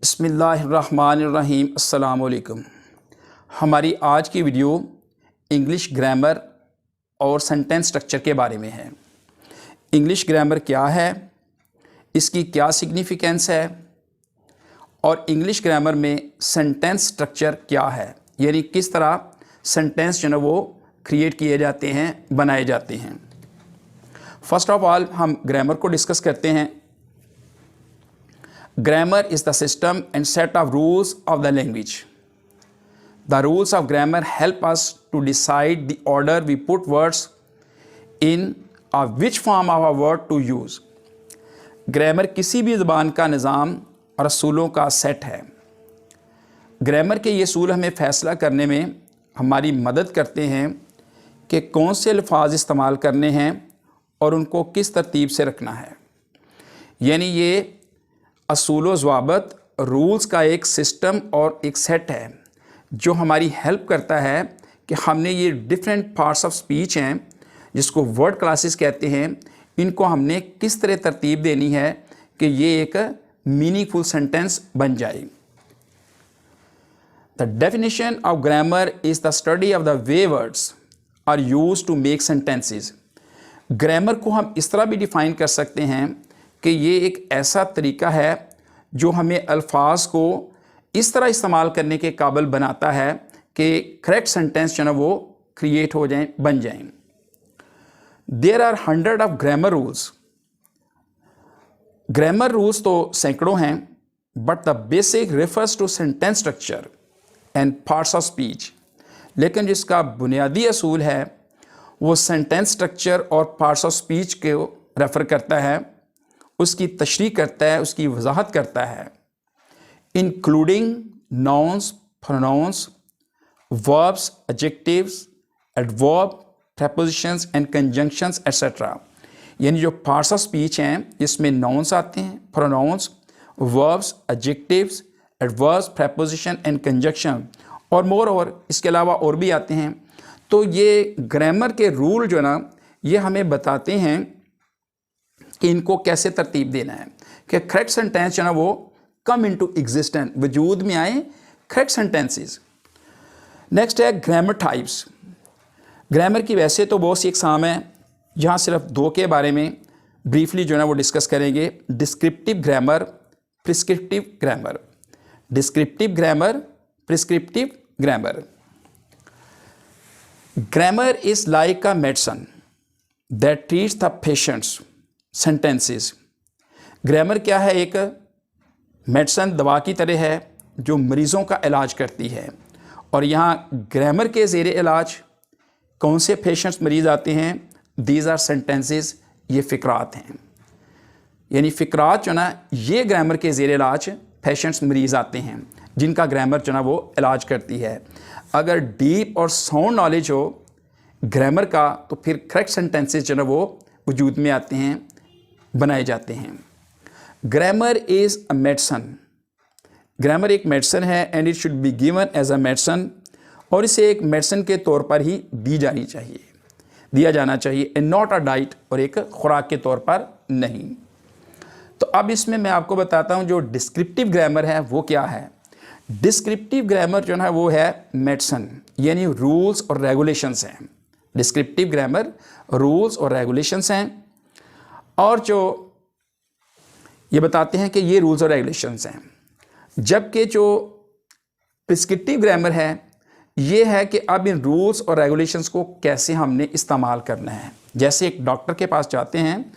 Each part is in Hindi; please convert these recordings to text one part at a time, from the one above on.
बिस्मिल्लाहिर्रहमानिर्रहीम। अस्सलाम वालेकुम। हमारी आज की वीडियो इंग्लिश ग्रामर और सेंटेंस स्ट्रक्चर के बारे में है। इंग्लिश ग्रामर क्या है, इसकी क्या सिग्निफिकेंस है और इंग्लिश ग्रामर में सेंटेंस स्ट्रक्चर क्या है, यानी किस तरह सेंटेंस जो है वो क्रिएट किए जाते हैं, बनाए जाते हैं। फर्स्ट ऑफ ऑल हम ग्रामर को डिस्कस करते हैं। Grammar is the system and set of rules of the language. The rules of grammar help us to decide the order we put words in or which form of a word to use. Grammar किसी भी ज़बान का निज़ाम और असूलों का सेट है। ग्रामर के ये असूल हमें फ़ैसला करने में हमारी मदद करते हैं कि कौन से अल्फाज इस्तेमाल करने हैं और उनको किस तरतीब से रखना है। यानी ये असूल व ज़वाबत रूल्स का एक सिस्टम और एक सेट है जो हमारी हेल्प करता है कि हमने ये डिफरेंट पार्ट्स ऑफ स्पीच हैं जिसको वर्ड क्लासेस कहते हैं, इनको हमने किस तरह तरतीब देनी है कि ये एक मीनिंगफुल सेंटेंस बन जाए। The definition of grammar is the study of the way words are use to make sentences. Grammar को हम इस तरह भी डिफ़ाइन कर सकते हैं कि ये एक ऐसा तरीका है जो हमें अल्फाज को इस तरह इस्तेमाल करने के काबिल बनाता है कि करेक्ट सेंटेंस जो है वो क्रिएट हो जाएं, बन जाएं। There are 100 of grammar rules. Grammar rules तो सैकड़ों हैं, but the basic refers to sentence structure and parts of speech. लेकिन जिसका बुनियादी असूल है वो सेंटेंस स्ट्रक्चर और पार्ट्स ऑफ स्पीच को रेफ़र करता है, उसकी तशरीह करता है, उसकी वजाहत करता है। Including nouns, pronouns, verbs, adjectives, adverb, prepositions and conjunctions etcetera. यानी जो पार्ट्स ऑफ स्पीच हैं इसमें नाउन्स आते हैं, pronouns, verbs, adjectives, adverbs, preposition and conjunction और मोर ओवर इसके अलावा और भी आते हैं। तो ये ग्रामर के रूल जो ना ये हमें बताते हैं कि इनको कैसे तरतीब देना है कि करेक्ट सेंटेंस जो ना वो कम इनटू एग्जिस्टेंस, वजूद में आए करेक्ट सेंटेंसेस। नेक्स्ट है ग्रामर टाइप्स। ग्रामर की वैसे तो बहुत सी इकसाम है, जहाँ सिर्फ दो के बारे में ब्रीफली जो है वो डिस्कस करेंगे। Descriptive grammar, prescriptive grammar. Descriptive grammar, prescriptive grammar. Grammar is like a medicine that treats the patients sentences. Grammar क्या है? एक मेडिसिन, दवा की तरह है जो मरीज़ों का इलाज करती है। और यहाँ ग्रामर के ज़ेरे इलाज कौन से पेशेंट्स मरीज़ आते हैं? दीज आर सेंटेंसेस, ये फ़िक्रात हैं। यानी फ़िक्रात जो ना ये ग्रामर के ज़ेरे इलाज पेशेंट्स मरीज़ आते हैं जिनका ग्रामर जो ना वो इलाज करती है। अगर डीप और साउंड नॉलेज हो ग्रामर का तो फिर करेक्ट सेंटेंसेस जो ना वो वजूद में आते हैं, बनाए जाते हैं। Grammar is a medicine. Grammar एक मेडिसिन है and it should be given as a medicine, और इसे एक मेडिसिन के तौर पर ही दिया जाना चाहिए एंड नॉट अ डाइट, और एक खुराक के तौर पर नहीं। तो अब इसमें मैं आपको बताता हूँ जो डिस्क्रिप्टिव ग्रामर है वो क्या है। डिस्क्रिप्टिव ग्रामर जो है वो है मेडिसिन, यानी रूल्स और रेगुलेशंस हैं। डिस्क्रिप्टिव ग्रामर रूल्स और रेगुलेशंस हैं, और जो ये बताते हैं कि ये रूल्स और रेगुलेशंस हैं। जबकि जो प्रिस्क्रिप्टिव ग्रामर है ये है कि अब इन रूल्स और रेगुलेशंस को कैसे हमने इस्तेमाल करना है। जैसे एक डॉक्टर के पास जाते हैं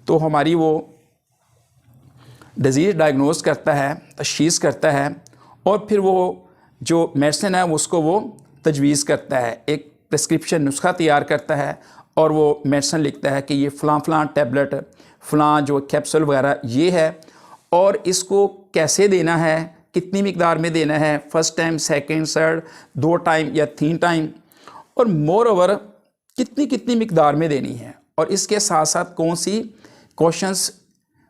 तो हमारी वो डिजीज़ डायग्नोज करता है, तशख़ीस करता है, और फिर वो जो मेडिसिन है उसको वो तजवीज़ करता है, एक प्रिस्क्रिप्शन नुस्खा तैयार करता है और वो मेडिसिन लिखता है कि ये फ़लाँ टैबलेट, फ़लाँ जो कैप्सूल वगैरह ये है, और इसको कैसे देना है, कितनी मिकदार में देना है, first time, second, third, 2 time या 3 टाइम, और मोर ओवर कितनी मिकदार में देनी है, और इसके साथ साथ कौन सी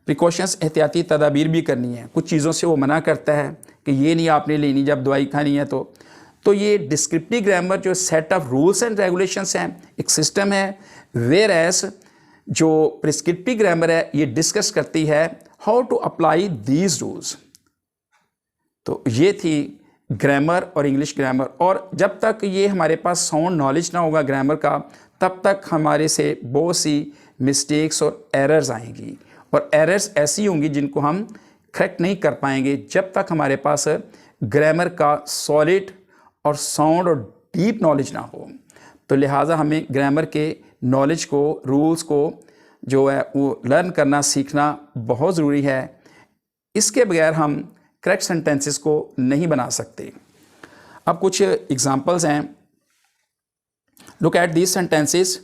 प्रिकॉशंस एहतियाती तदाबीर भी करनी है। कुछ चीज़ों से वो मना करता है कि ये नहीं आपने लेनी जब दवाई खानी है। तो ये डिस्क्रिप्टिव ग्रामर जो set of rules and regulations हैं, एक सिस्टम है। वेयर एज जो प्रिस्क्रिप्टिव ग्रामर है ये डिस्कस करती है how to apply these rules. तो ये थी ग्रामर और इंग्लिश ग्रामर। और जब तक ये हमारे पास साउंड नॉलेज ना होगा ग्रामर का, तब तक हमारे से बहुत सी मिस्टेक्स और एरर्स आएंगी, और एरर्स ऐसी होंगी जिनको हम करेक्ट नहीं कर पाएंगे जब तक हमारे पास ग्रामर का सॉलिड और साउंड और डीप नॉलेज ना हो। तो लिहाजा हमें ग्रामर के नॉलेज को, रूल्स को जो है वो लर्न करना, सीखना बहुत ज़रूरी है। इसके बगैर हम करेक्ट सेंटेंसेस को नहीं बना सकते। अब कुछ एग्जांपल्स हैं। Look at these sentences.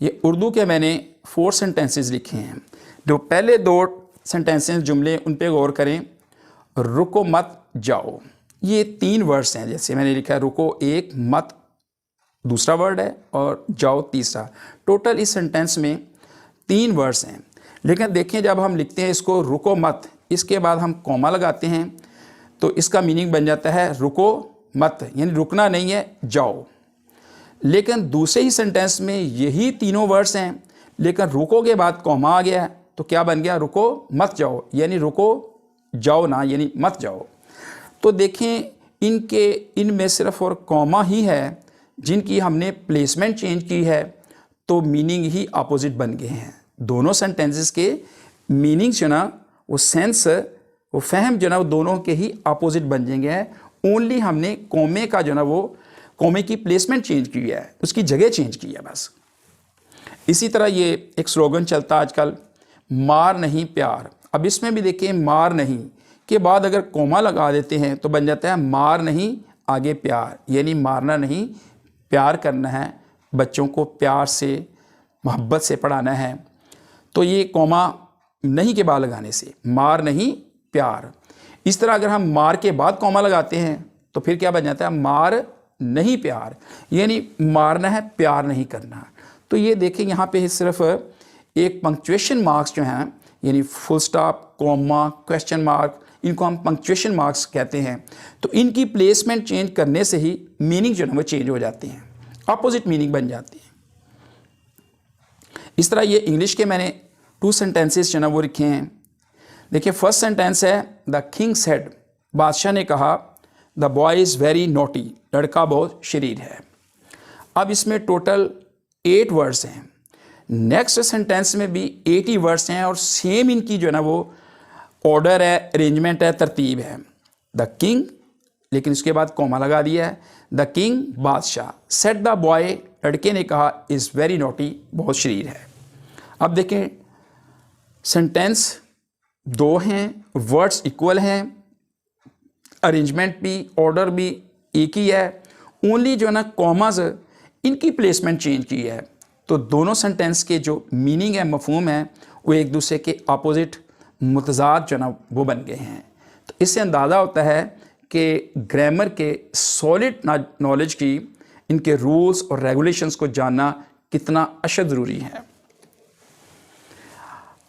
ये उर्दू के मैंने 4 सेंटेंसेस लिखे हैं। जो पहले 2 सेंटेंसेस जुमले, उन पे गौर करें। रुको मत जाओ, ये 3 वर्ड्स हैं। जैसे मैंने लिखा है रुको एक, मत दूसरा वर्ड है और जाओ तीसरा। टोटल इस सेंटेंस में 3 वर्ड्स हैं। लेकिन देखें जब हम लिखते हैं इसको रुको मत, इसके बाद हम कॉमा लगाते हैं तो इसका मीनिंग बन जाता है रुको मत, यानी रुकना नहीं है, जाओ। लेकिन दूसरे ही सेंटेंस में यही तीनों वर्ड्स हैं, लेकिन रुको के बाद कॉमा आ गया तो क्या बन गया, रुको मत जाओ, यानी रुको जाओ ना, यानी मत जाओ। तो देखें इनमें सिर्फ और कॉमा ही है जिनकी हमने प्लेसमेंट चेंज की है, तो मीनिंग ही अपोजिट बन गए हैं। दोनों सेंटेंसेस के मीनिंग जो ना, वो सेंस, वो फहम जो ना, वो दोनों के ही अपोजिट बन जाएंगे हैं। ओनली हमने कॉमे का जो ना, वो कॉमे की प्लेसमेंट चेंज की है, उसकी जगह चेंज की है बस। इसी तरह ये एक स्लोगन चलता आजकल, मार नहीं प्यार। अब इसमें भी देखिए मार नहीं के बाद अगर कॉमा लगा देते हैं तो बन जाता है मार नहीं आगे प्यार, यानी मारना नहीं, प्यार करना है, बच्चों को प्यार से, मोहब्बत से पढ़ाना है। तो ये कॉमा नहीं के बाद लगाने से मार नहीं प्यार। इस तरह अगर हम मार के बाद कॉमा लगाते हैं तो फिर क्या बन जाता है, मार नहीं प्यार, यानी मारना है, प्यार नहीं करना। तो ये देखें यहाँ पे सिर्फ एक पंक्चुएशन मार्क्स जो हैं, यानी full stop, comma, question mark, इनको हम पंक्चुएशन मार्क्स कहते हैं। तो इनकी प्लेसमेंट चेंज करने से ही मीनिंग जो है वो चेंज हो जाती हैं, अपोजिट मीनिंग बन जाती है। इस तरह ये इंग्लिश के मैंने 2 सेंटेंसेस जो है वो लिखे हैं। देखिए फर्स्ट सेंटेंस है द किंग सेड, बादशाह ने कहा, the boy is very naughty, लड़का बहुत शरीर है। अब इसमें टोटल 8 वर्ड्स हैं। नेक्स्ट सेंटेंस में भी 8 ही वर्ड्स हैं और सेम इनकी जो है ना वो ऑर्डर है, अरेंजमेंट है, तरतीब है। द किंग, लेकिन उसके बाद कॉमा लगा दिया है। द किंग बादशाह, सेड द बॉय, लड़के ने कहा, इज़ वेरी नोटी, बहुत शरीर है। अब देखें सेंटेंस 2 हैं, वर्ड्स इक्वल हैं, अरेंजमेंट भी, ऑर्डर भी एक ही है, ओनली जो है ना कॉमाज इनकी प्लेसमेंट चेंज की है। तो दोनों सेंटेंस के जो मीनिंग है, मफहूम है, वो एक दूसरे के अपोजिट, मुतज़ाद जो ना वो बन गए हैं। तो इससे अंदाज़ा होता है कि ग्रामर के सॉलिड नॉलेज की, इनके रूल्स और रेगुलेशंस को जानना कितना अशद ज़रूरी है।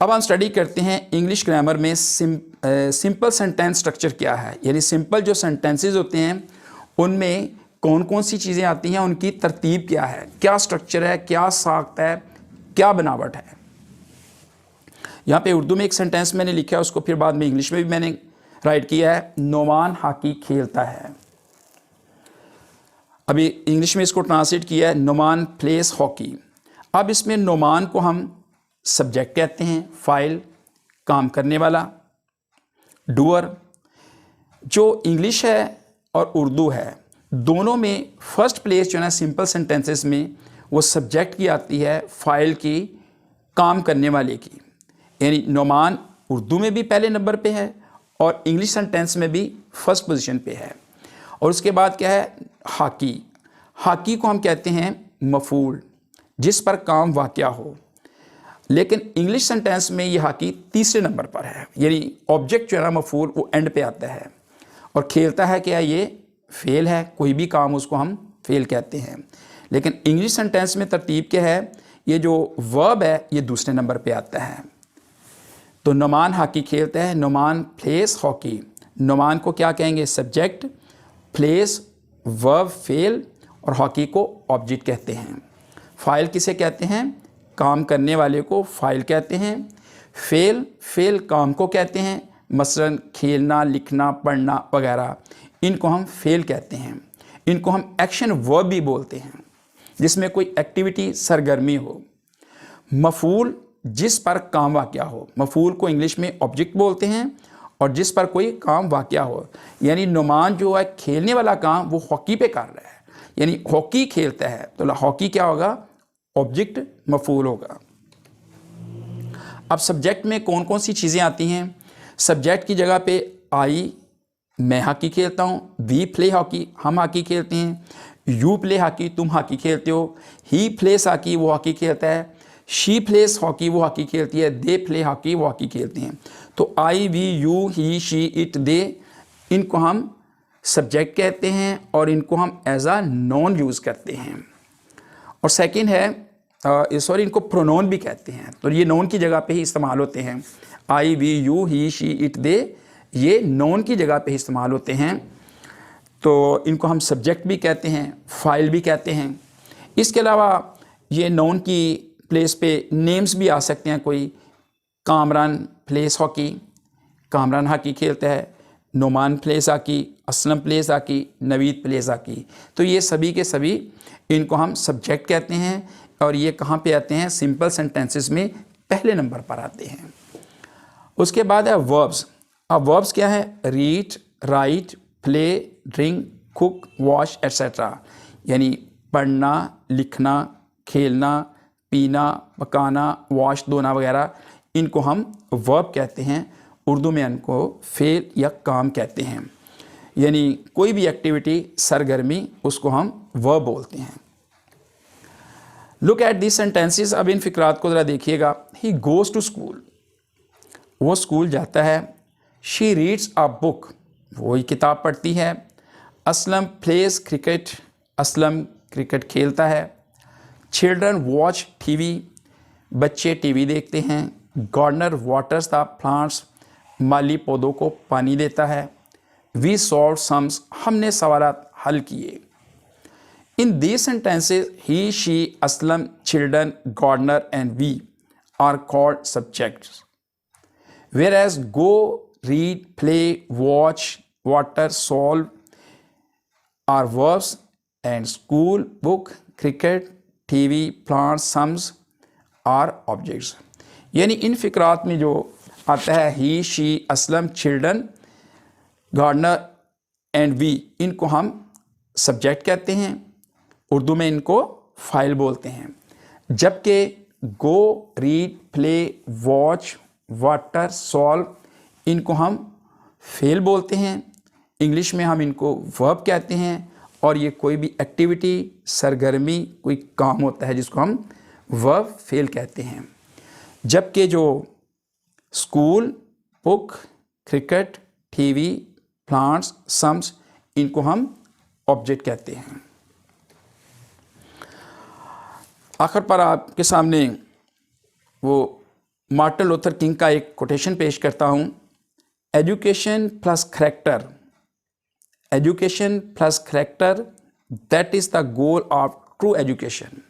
अब हम स्टडी करते हैं इंग्लिश ग्रामर में सिंपल सेंटेंस स्ट्रक्चर क्या है, यानी सिंपल जो सेंटेंसेस होते हैं उनमें कौन कौन सी चीज़ें आती हैं, उनकी तरतीब क्या है, क्या स्ट्रक्चर है, क्या साख्त है, क्या बनावट है। यहाँ पे उर्दू में एक सेंटेंस मैंने लिखा है, उसको फिर बाद में इंग्लिश में भी मैंने राइट किया है, नोमान हॉकी खेलता है। अभी इंग्लिश में इसको ट्रांसलेट किया है, नोमान प्लेस हॉकी। अब इसमें नोमान को हम सब्जेक्ट कहते हैं, फाइल, काम करने वाला, डूअर। जो इंग्लिश है और उर्दू है, दोनों में फर्स्ट प्लेस जो है ना सिंपल सेंटेंसेस में वो सब्जेक्ट की आती है, फाइल की, काम करने वाले की। यानी नोमान उर्दू में भी पहले नंबर पे है और इंग्लिश सेंटेंस में भी फर्स्ट पोजीशन पे है। और उसके बाद क्या है, हॉकी। हॉकी को हम कहते हैं मफूल, जिस पर काम वाक़या हो। लेकिन इंग्लिश सेंटेंस में ये हॉकी तीसरे नंबर पर है, यानी ऑब्जेक्ट जो है ना मफूल वो एंड पे आता है। और खेलता है क्या, ये फेल है, कोई भी काम उसको हम फेल कहते हैं। लेकिन इंग्लिश सेंटेंस में तरतीब क्या है, ये जो वर्ब है ये दूसरे नंबर पे आता है। तो नोमान हॉकी खेलता है, नोमान प्लेस हॉकी। नोमान को क्या कहेंगे, सब्जेक्ट, प्लेस वर्ब फेल, और हॉकी को ऑब्जेक्ट कहते हैं। फाइल किसे कहते हैं, काम करने वाले को फाइल कहते हैं। फेल काम को कहते हैं, मसलन खेलना, लिखना, पढ़ना वगैरह, इनको हम फेल कहते हैं। इनको हम एक्शन वर्ब भी बोलते हैं, जिसमें कोई एक्टिविटी, सरगर्मी हो। मफूल, जिस पर काम वाक़या हो। मफूल को इंग्लिश में ऑब्जेक्ट बोलते हैं, और जिस पर कोई काम वाक़या हो। यानी नुमान जो है खेलने वाला काम वो हॉकी पे कर रहा है, यानी हॉकी खेलता है, तो हॉकी क्या होगा? ऑब्जेक्ट मफूल होगा। अब सब्जेक्ट में कौन कौन सी चीज़ें आती हैं? सब्जेक्ट की जगह पे आई, मैं हॉकी खेलता हूँ। वी प्ले हॉकी, हम हॉकी खेलते हैं। यू प्ले हॉकी, तुम हॉकी खेलते हो। ही प्लेस हॉकी, वो हॉकी खेलता है। शी प्लेस हॉकी, वो हॉकी खेलती है। दे प्ले हॉकी, वो हॉकी खेलते हैं। तो I, we, you, he, she, it, they, इनको हम सब्जेक्ट कहते हैं और इनको हम एज आ नॉन यूज़ करते हैं। और सेकंड है इनको प्रोनोन भी कहते हैं, तो ये नॉन की जगह पे ही इस्तेमाल होते हैं। I, we, you, he, she, it, they, ये नॉन की जगह पे ही इस्तेमाल होते हैं, तो इनको हम सब्जेक्ट भी कहते हैं, फाइल भी कहते हैं। इसके अलावा ये नॉन की प्लेस पे नेम्स भी आ सकते हैं। कोई Kamran place hockey, Kamran hockey खेलता है। Noman place hockey, Aslam place hockey, Naveed place hockey. तो ये सभी के सभी इनको हम सब्जेक्ट कहते हैं, और ये कहाँ पे आते हैं? सिंपल सेंटेंसेस में पहले नंबर पर आते हैं। उसके बाद है वर्ब्स। अब वर्ब्स क्या है? Read, right, play, drink, cook, wash etcetera. यानी पढ़ना, लिखना, खेलना, पीना, पकाना, वॉश धोना वगैरह, इनको हम वर्ब कहते हैं। उर्दू में इनको फेल या काम कहते हैं। यानी कोई भी एक्टिविटी, सरगर्मी, उसको हम वर्ब बोलते हैं। Look at this sentences. अब इन फिक्रात को ज़रा देखिएगा। ही गोज़ टू स्कूल, वो स्कूल जाता है। शी रीड्स अ बुक, वो ही किताब पढ़ती है। Aslam place cricket, Aslam cricket खेलता है। चिल्ड्रन वॉच टीवी, बच्चे टीवी देखते हैं। गार्डनर वाटर्स द प्लांट्स, माली पौधों को पानी देता है। वी सॉल्व सम्स, हमने सवालात हल किए। In these sentences he, she, Aslam, children, gardener and we are called subjects, whereas go, read, play, watch, water, solve are verbs, and school, book, cricket, TV, plants, sums are objects। यानी इन फिक्रात में जो आता है he, she, Aslam, children, gardener and we, इनको हम सब्जेक्ट कहते हैं। उर्दू में इनको फाइल बोलते हैं। जबकि go, read, play, watch, water, solve, इनको हम फेल बोलते हैं। इंग्लिश में हम इनको वर्ब कहते हैं, और ये कोई भी एक्टिविटी, सरगर्मी, कोई काम होता है जिसको हम वर्ब फेल कहते हैं। जबकि जो school, book, cricket, TV, plants, sums, इनको हम ऑब्जेक्ट कहते हैं। आखिर पर आपके सामने वो मार्टिन लूथर किंग का एक कोटेशन पेश करता हूँ। Education plus character, education plus character, that is the goal of true education.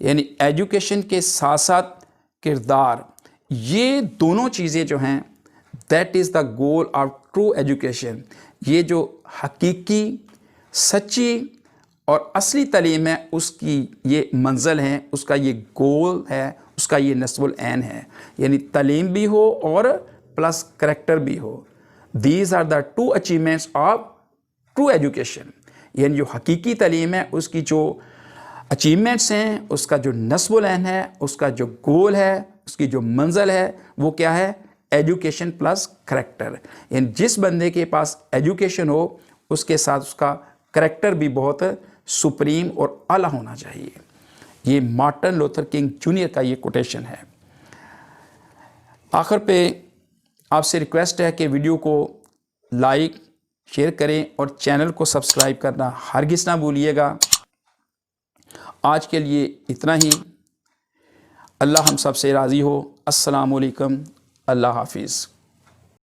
यानी एजुकेशन के साथ साथ किरदार, ये दोनों चीज़ें जो हैं, that is the goal of true education. ये जो हकीकी, सच्ची और असली तालीम है, उसकी ये मंजिल है, उसका ये गोल है, उसका ये नस्बुल ऐन है। यानी तालीम भी हो और प्लस करैक्टर भी हो। These are the two achievements of true education. यानी जो हकीकी तालीम है, उसकी जो अचीवमेंट्स हैं, उसका जो नस्बुल ऐन है, उसका जो गोल है, उसकी जो मंजिल है, वो क्या है? Education plus character. यानी जिस बंदे के पास एजुकेशन हो, उसके साथ उसका करैक्टर भी बहुत सुप्रीम और आला होना चाहिए। ये मार्टिन लूथर किंग जूनियर का ये कोटेशन है। आखिर पे आपसे रिक्वेस्ट है कि वीडियो को लाइक, शेयर करें और चैनल को सब्सक्राइब करना हरगिज़ ना भूलिएगा। आज के लिए इतना ही। अल्लाह हम सब से राज़ी हो। अस्सलामु अलैकुम। अल्लाह हाफिज़।